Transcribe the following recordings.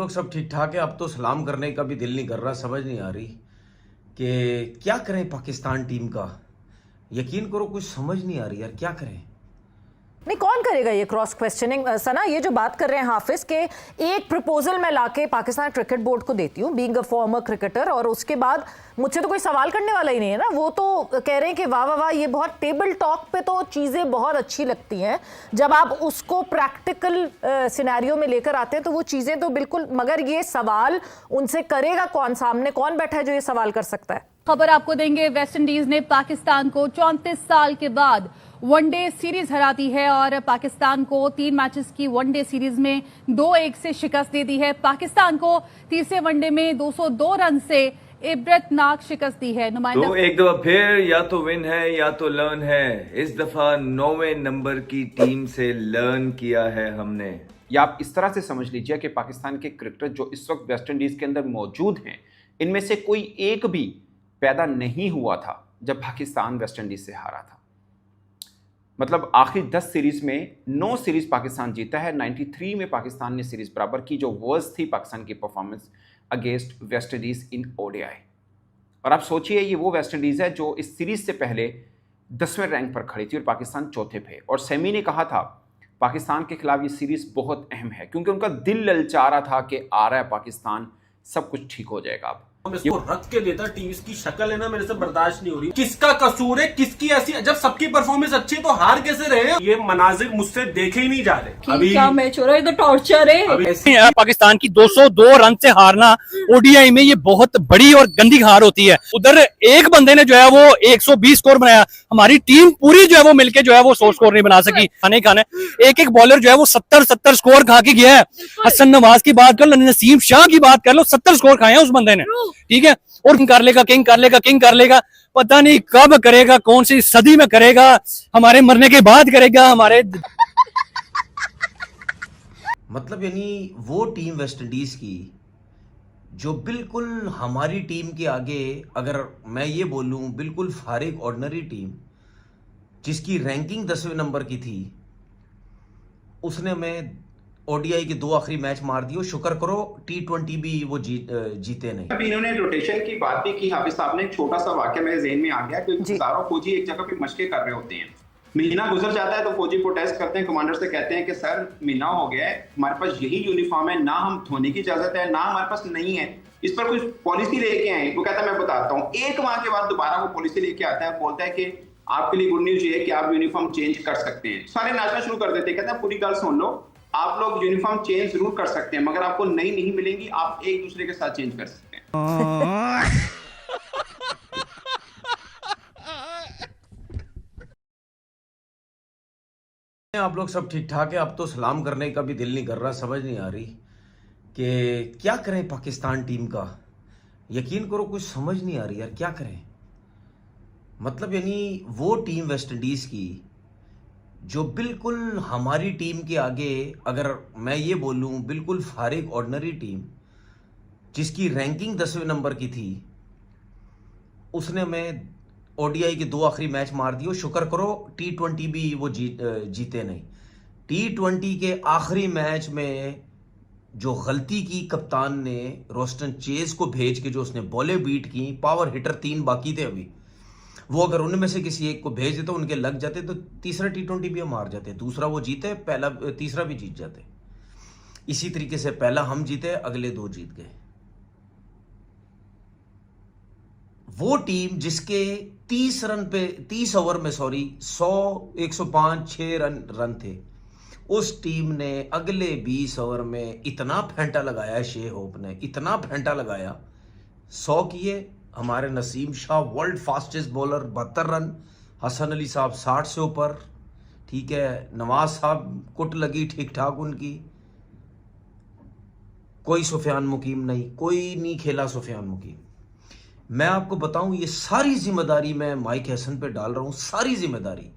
लोग सब ठीक ठाक है। अब तो सलाम करने का भी दिल नहीं कर रहा। समझ नहीं आ रही कि क्या करें पाकिस्तान टीम का। यकीन करो कुछ समझ नहीं आ रही यार, क्या करें। नहीं, कौन करेगा ये क्रॉस क्वेश्चनिंग। सना, ये जो बात कर रहे हैं हाफिज के, एक प्रपोजल मैं लाके पाकिस्तान क्रिकेट बोर्ड को देती हूँ बीइंग अ फॉर्मर क्रिकेटर, और उसके बाद मुझसे तो कोई सवाल करने वाला ही नहीं है ना। वो तो कह रहे हैं कि वाह वाह वाह, ये बहुत टेबल टॉक पे तो चीज़ें बहुत अच्छी लगती हैं, जब आप उसको प्रैक्टिकल सिनेरियो में लेकर आते हैं तो वो चीज़ें तो बिल्कुल, मगर ये सवाल उनसे करेगा कौन, सामने कौन बैठा है जो ये सवाल कर सकता है। खबर आपको देंगे, वेस्टइंडीज ने पाकिस्तान को 34 साल के बाद वनडे सीरीज हरा दी है और पाकिस्तान को 3 मैचेस की वनडे सीरीज में 2-1 से शिकस्त दे दी है। पाकिस्तान को तीसरे वनडे में 202 रन से इबरतनाक शिकस्त दी है। तो एक दफा फिर या तो विन है या तो लर्न है। इस दफा 9वें नंबर की टीम से लर्न किया है हमने। या आप इस तरह से समझ लीजिए कि पाकिस्तान के क्रिकेटर जो इस वक्त वेस्ट इंडीज के अंदर मौजूद हैं, इनमें से कोई एक भी पैदा नहीं हुआ था जब पाकिस्तान वेस्ट इंडीज से हारा था। मतलब आखिरी 10 सीरीज में 9 सीरीज पाकिस्तान जीता है। 93 में पाकिस्तान ने सीरीज बराबर की, जो वर्स्ट थी पाकिस्तान की performance against West Indies in ODI. और आप सोचिए, ये वो वेस्ट इंडीज है जो इस सीरीज से पहले 10वें रैंक पर खड़ी थी और पाकिस्तान चौथे पे। और सेमी ने कहा था पाकिस्तान के खिलाफ ये सीरीज बहुत अहम है, क्योंकि उनका दिल ललचा रहा था कि आ रहा है पाकिस्तान, सब कुछ ठीक हो जाएगा। अब हम इसको रख के देता, टीम इसकी शक्ल है ना मेरे से बर्दाश्त नहीं हो रही। किसका कसूर है, किसकी ऐसी, जब सबकी परफॉर्मेंस अच्छी है तो हार कैसे रहे। ये मनाजिर मुझसे देखे ही नहीं जा रहे। अभी क्या मैच हो रहा है, तो टॉर्चर है। पाकिस्तान की 202 रन से हारना ओडीआई में ये बहुत बड़ी और गंदी हार होती है। उधर एक बंदे ने जो है वो 120 स्कोर बनाया, हमारी टीम पूरी जो है वो मिलके जो है वो 100 स्कोर नहीं बना सकी। खाने एक बॉलर जो है वो 70 स्कोर खा के गया है। हसन नवाज की बात कर लो, नसीम शाह की बात कर लो, 70 स्कोर खाए हैं उस बंदे ने, ठीक है। और किंग कर लेगा, पता नहीं कब करेगा, कौन सी सदी में करेगा, हमारे मरने के बाद करेगा हमारे। मतलब यानी वो टीम वेस्ट इंडीज की जो बिल्कुल हमारी टीम के आगे, अगर मैं ये बोलूं बिल्कुल फारिग ऑर्डिनरी टीम, जिसकी रैंकिंग 10वें नंबर की थी, उसने हमें ओडीआई के 2 आखिरी मैच मार दिए। शुक्र करो T20 भी वो जीते नहीं। अभी इन्होंने रोटेशन की बात भी की हाफिज साहब ने। एक छोटा सा वाक्य मेरे ज़हन में आ गया कि हजारों फौजी एक जगह पे मशकें कर रहे होते हैं, महीना गुजर जाता है तो फौजी प्रोटेस्ट करते हैं, कमांडर से कहते हैं कि सर महीना हो गया है, हमारे पास यही यूनिफॉर्म है, ना हम धोने की इजाजत है, ना हमारे पास नहीं है, इस पर कुछ पॉलिसी लेके आए। वो कहता है मैं बताता हूँ। एक माह के बाद दोबारा वो पॉलिसी लेके आता है, बोलता है कि आपके लिए गुड न्यूज ये है कि आप यूनिफॉर्म चेंज कर सकते हैं। सारे नाचना शुरू कर देते हैं, कहते हैं पूरी गल सुन लो, आप लोग यूनिफॉर्म चेंज जरूर कर सकते हैं, मगर आपको नई नहीं मिलेंगी, आप एक दूसरे के साथ चेंज कर सकते हैं। आप लोग सब ठीक ठाक है। अब तो सलाम करने का भी दिल नहीं कर रहा। समझ नहीं आ रही कि क्या करें पाकिस्तान टीम का। यकीन करो कुछ समझ नहीं आ रही यार, क्या करें। मतलब यानी वो टीम वेस्ट इंडीज की जो बिल्कुल हमारी टीम के आगे, अगर मैं ये बोलूं बिल्कुल फारिग ऑर्डिनरी टीम, जिसकी रैंकिंग 10वें नंबर की थी, उसने हमें ओडीआई के 2 आखिरी मैच मार दिए। शुक्र करो T20 भी वो जीते नहीं। T20 के आखिरी मैच में जो गलती की कप्तान ने, रोस्टन चेज को भेज के जो उसने बॉलें बीट की, पावर हिटर 3 बाकी थे अभी, वो अगर उनमें से किसी एक को भेज देते, उनके लग जाते, तो तीसरा T20 भी हम हार जाते, दूसरा वो जीते, पहला तीसरा भी जीत जाते। इसी तरीके से पहला हम जीते, अगले 2 जीत गए। वो टीम जिसके 30 ओवर में 100 105 6 रन थे, उस टीम ने अगले 20 ओवर में इतना फेंटा लगाया, शे होप ने इतना फेंटा लगाया, 100 किए। हमारे Naseem Shah world fastest bowler 72 run, Hasan Ali साहब 60 से ऊपर, ठीक है। नवाज साहब कुट लगी ठीक ठाक उनकी, कोई सुफियान मुकीम नहीं, कोई नहीं खेला सुफियान मुकीम। मैं आपको बताऊं, ये सारी जिम्मेदारी मैं माइक हसन पे डाल रहा हूं, सारी जिम्मेदारी।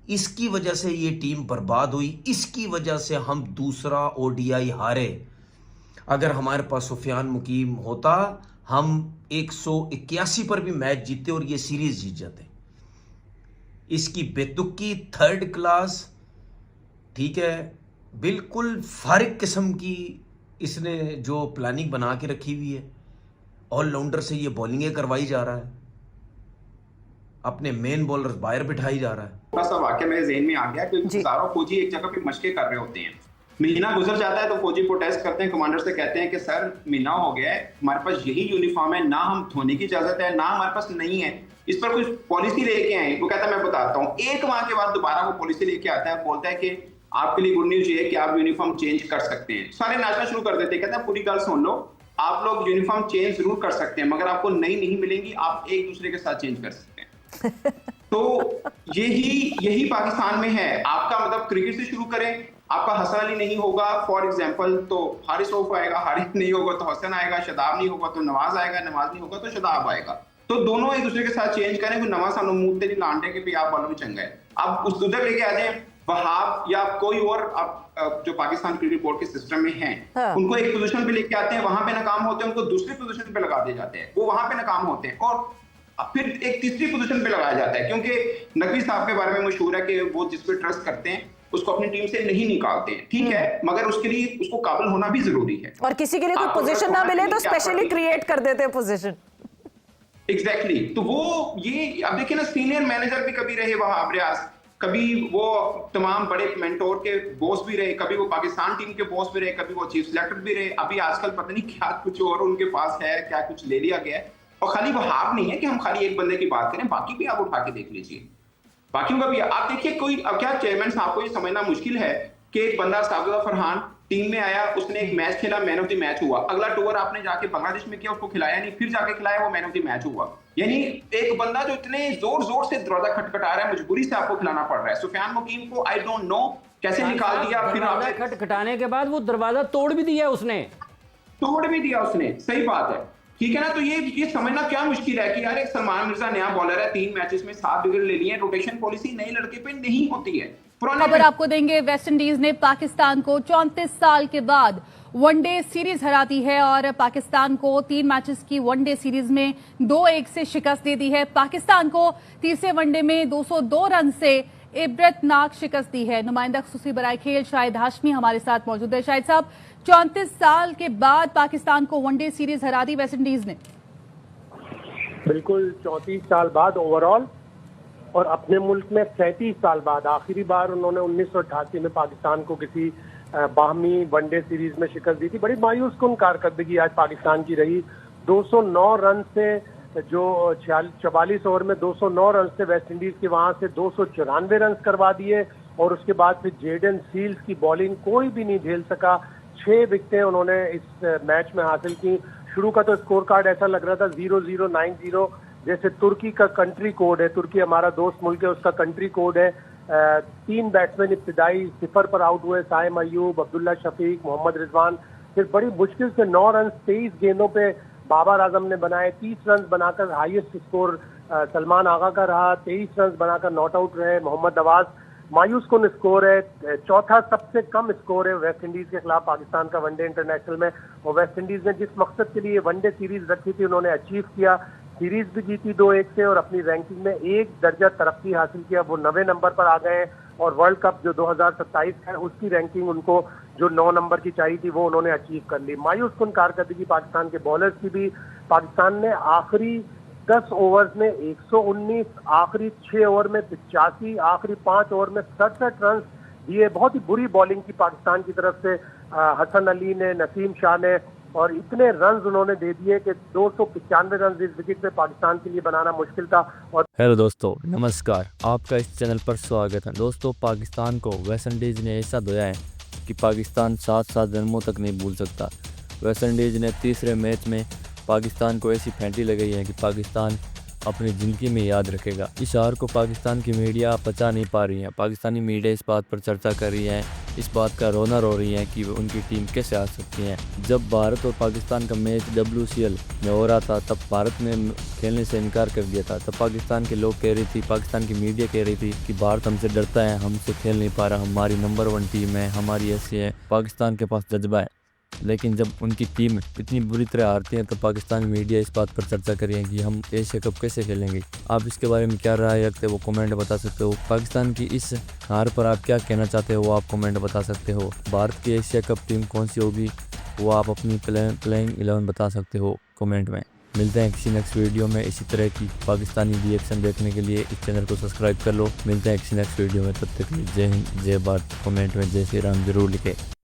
इसकी वजह से ये टीम बर्बाद हुई, इसकी वजह से हम दूसरा ओडीआई हारे। अगर हमारे पास सुफियान मुकीम होता, हम 181 पर भी मैच जीतते और ये सीरीज जीत जाते। इसकी बेतुकी, थर्ड क्लास, ठीक है, बिल्कुल फारिग किस्म की इसने जो प्लानिंग बना के रखी हुई है, ऑलराउंडर से ये बॉलिंगें करवाई जा रहा है, अपने मेन बॉलर बाहर बिठाई जा रहा है। थोड़ा सा वाक्य मेरे ज़हन में आ गया कि जी। हजारों फौजी एक जगह पे मशकें कर रहे होते हैं, महीना गुजर जाता है तो फौजी प्रोटेस्ट करते हैं, कमांडर से कहते हैं कि सर महीना हो गया है, हमारे पास यही यूनिफॉर्म है, ना हम धोने की इजाजत है, ना हमारे पास नहीं है, इस पर कुछ पॉलिसी लेके आए। वो कहता है मैं बताता हूँ। एक माह के बाद दोबारा वो पॉलिसी लेके आता है, बोलता है कि आपके लिए गुड न्यूज ये है कि आप यूनिफॉर्म चेंज कर सकते हैं। सारे नाचना शुरू कर देते हैं, कहते हैं पूरी गल सुन लो, आप लोग यूनिफॉर्म चेंज जरूर कर सकते हैं, मगर आपको नई नहीं मिलेंगी, आप एक दूसरे के साथ चेंज कर सकते हैं। तो यही पाकिस्तान में है। आपका मतलब क्रिकेट से शुरू करें, आपका हसन अली नहीं होगा फॉर एग्जांपल तो हारिस रऊफ आएगा, हारिस नहीं होगा तो हसन आएगा, शदाब नहीं होगा तो नवाज आएगा, नवाज नहीं होगा तो शदाब आएगा। तो दोनों एक दूसरे के साथ चेंज करें, कोई नवा सानू मुंह तेरी लांडे के भी आप वालों भी चंगा है। आप उस उधर लेके आ जाए वहाब या कोई और, आप जो पाकिस्तान क्रिकेट बोर्ड के सिस्टम में हैं, हाँ। उनको एक पोजीशन पे लेके आते हैं, वहां पे नाकाम होते हैं, उनको दूसरी पोजीशन पे लगा दिए जाते हैं, वो वहां पे नाकाम होते हैं, और फिर एक तीसरी पोजीशन पे लगाया जाता है, क्योंकि नकवी साहब के बारे में मशहूर है कि वो जिस पे ट्रस्ट करते हैं उसको अपनी टीम से नहीं निकालते हैं। ठीक है, मगर उसके लिए उसको काबिल होना भी जरूरी है। और किसी के लिए कोई आप अगर पोजीशन ना मिले तो क्या स्पेशली करते- क्रिएट कर देते हैं पोजीशन। एग्जैक्टली तो वो ये अब देखिए ना, सीनियर मैनेजर भी कभी रहे वहाब रियाज, कभी वो तमाम बड़े मेंटोर के बॉस भी रहे, कभी वो पाकिस्तान टीम के बॉस भी रहे, कभी वो चीफ सिलेक्टर भी रहे, अभी आजकल पता नहीं क्या कुछ और उनके पास है, क्या कुछ ले लिया गया है। और खाली वहाब नहीं है कि हम खाली एक बंदे की बात करें, बाकी भी आप उठा के देख लीजिए, बाकियों का भी आप देखिए। कोई अब क्या चेयरमैन साहब को ये समझना मुश्किल है कि एक बंदा साबिला फरहान टीम में आया, उसने एक मैच खेला, मैन ऑफ द मैच हुआ, अगला टूर आपने जाके बांग्लादेश में किया, उसको खिलाया नहीं, फिर जाके खिलाया, वो मैन ऑफ द मैच हुआ। यानी एक बंदा जो इतने जोर जोर से दरवाजा खटखटा रहा है, मजबूरी से आपको खिलाना पड़ रहा है। सुफियान मुकीम को आई डोंट नो कैसे निकाल दिया, फिर आपने खटखटाने के बाद वो दरवाजा तोड़ भी दिया उसने, तोड़ भी दिया उसने, सही बात है। ठीक है ना, तो ये समझना क्या मुश्किल है कि यार एक सलमान मिर्जा नया बॉलर है, 3 मैचेस में 7 विकेट ले लिए, रोटेशन पॉलिसी नए लड़के पे नहीं होती है। खबर आपको देंगे, वेस्टइंडीज ने पाकिस्तान को 34 साल के बाद वनडे सीरीज हराती है और पाकिस्तान को 3 मैचेस की वनडे सीरीज में 2-1 से शिकस्त दे दी है। पाकिस्तान को तीसरे वनडे में 202 रन से इबरतनाक शिकस्त दी है। नुमाइंदा खुसूसी बराए खेल शाहिद हाशमी हमारे साथ मौजूद है। शाहिद साहब, 34 साल के बाद पाकिस्तान को वनडे सीरीज हरा दी वेस्टइंडीज ने। बिल्कुल 34 साल बाद ओवरऑल, और अपने मुल्क में 37 साल बाद। आखिरी बार उन्होंने 1988 में पाकिस्तान को किसी बाहमी वनडे सीरीज में शिकस्त दी थी। बड़ी मायूस कुन कारकर्दगी आज पाकिस्तान की रही। 209 रन से, जो 44 ओवर में 209 रन से वेस्ट इंडीज के वहां से 294 रन करवा दिए, और उसके बाद फिर जेडन सील्स की बॉलिंग कोई भी नहीं झेल सका। 6 विकेटें उन्होंने इस मैच में हासिल की। शुरू का तो स्कोर कार्ड ऐसा लग रहा था 0-0-9-0, जैसे तुर्की का कंट्री कोड है, तुर्की हमारा दोस्त मुल्क है, उसका कंट्री कोड है। 3 बैट्समैन इब्तिदाई 0 पर आउट हुए, साइम अयूब, अब्दुल्ला शफीक, मोहम्मद रिजवान। फिर बड़ी मुश्किल से 9 रन 23 गेंदों पे बाबर आजम ने बनाए। 30 रन बनाकर हाईएस्ट स्कोर सलमान आगा का रहा। 23 रन बनाकर नॉट आउट रहे मोहम्मद नवाज। मायूस कुन स्कोर है। चौथा सबसे कम स्कोर है वेस्ट इंडीज के खिलाफ पाकिस्तान का वनडे इंटरनेशनल में, और वेस्ट इंडीज ने जिस मकसद के लिए वनडे सीरीज रखी थी उन्होंने अचीव किया। सीरीज भी जीती 2-1 से, और अपनी रैंकिंग में 1 दर्जा तरक्की हासिल किया। वो 90 नंबर पर आ गए हैं, और वर्ल्ड कप जो 2027 है उसकी रैंकिंग उनको जो 9 नंबर की चाहिए थी वो उन्होंने अचीव कर ली। मायूस कुन कारकर्दगी पाकिस्तान के बॉलर्स की भी। पाकिस्तान ने आखिरी 10 ओवर्स में 119, आखिरी 6 ओवर में 85, आखिरी 5 ओवर में 67 रन दिए। बहुत ही बुरी बॉलिंग की पाकिस्तान की तरफ से हसन अली ने, नसीम शाह ने, और इतने रन उन्होंने दे दिए कि 295 रन इस विकेट पे पाकिस्तान के लिए बनाना मुश्किल था। और हेलो दोस्तों, नमस्कार, आपका इस चैनल पर स्वागत है। दोस्तों, पाकिस्तान को वेस्टइंडीज़ ने ऐसा धोया है कि पाकिस्तान 7-7 जन्मों तक नहीं भूल सकता। वेस्टइंडीज़ ने तीसरे मैच में पाकिस्तान को ऐसी फेंटी लगाई है कि पाकिस्तान अपनी ज़िंदगी में याद रखेगा। इस हार को पाकिस्तान की मीडिया पचा नहीं पा रही है। पाकिस्तानी मीडिया इस बात पर चर्चा कर रही है, इस बात का रोना रो रही है कि उनकी टीम कैसे आ सकती है। जब भारत और पाकिस्तान का मैच WCL में हो रहा था तब भारत ने खेलने से इनकार कर दिया था। तब पाकिस्तान के लोग कह रही थी, पाकिस्तान की मीडिया कह रही थी कि भारत हमसे डरता है, हमसे खेल नहीं पा रहा, हमारी नंबर 1 टीम है, हमारी ऐसी है, पाकिस्तान के पास जज्बा है। लेकिन जब उनकी टीम इतनी बुरी तरह हारती है तो पाकिस्तान मीडिया इस बात पर चर्चा कर रही है कि हम एशिया कप कैसे खेलेंगे। आप इसके बारे में क्या राय रखते हो वो कमेंट बता सकते हो। पाकिस्तान की इस हार पर आप क्या कहना चाहते हो वो आप कमेंट बता सकते हो। भारत की एशिया कप टीम कौन सी होगी वो आप अपनी प्लेइंग 11 बता सकते हो कमेंट में। मिलते हैं किसी नेक्स्ट वीडियो में। इसी तरह की पाकिस्तानी रिएक्शन देखने के लिए इस चैनल को सब्सक्राइब कर लो। मिलते हैं किसी नेक्स्ट वीडियो में, तब तक के लिए जय हिंद जय भारत। कमेंट में जय श्री राम जरूर लिखें।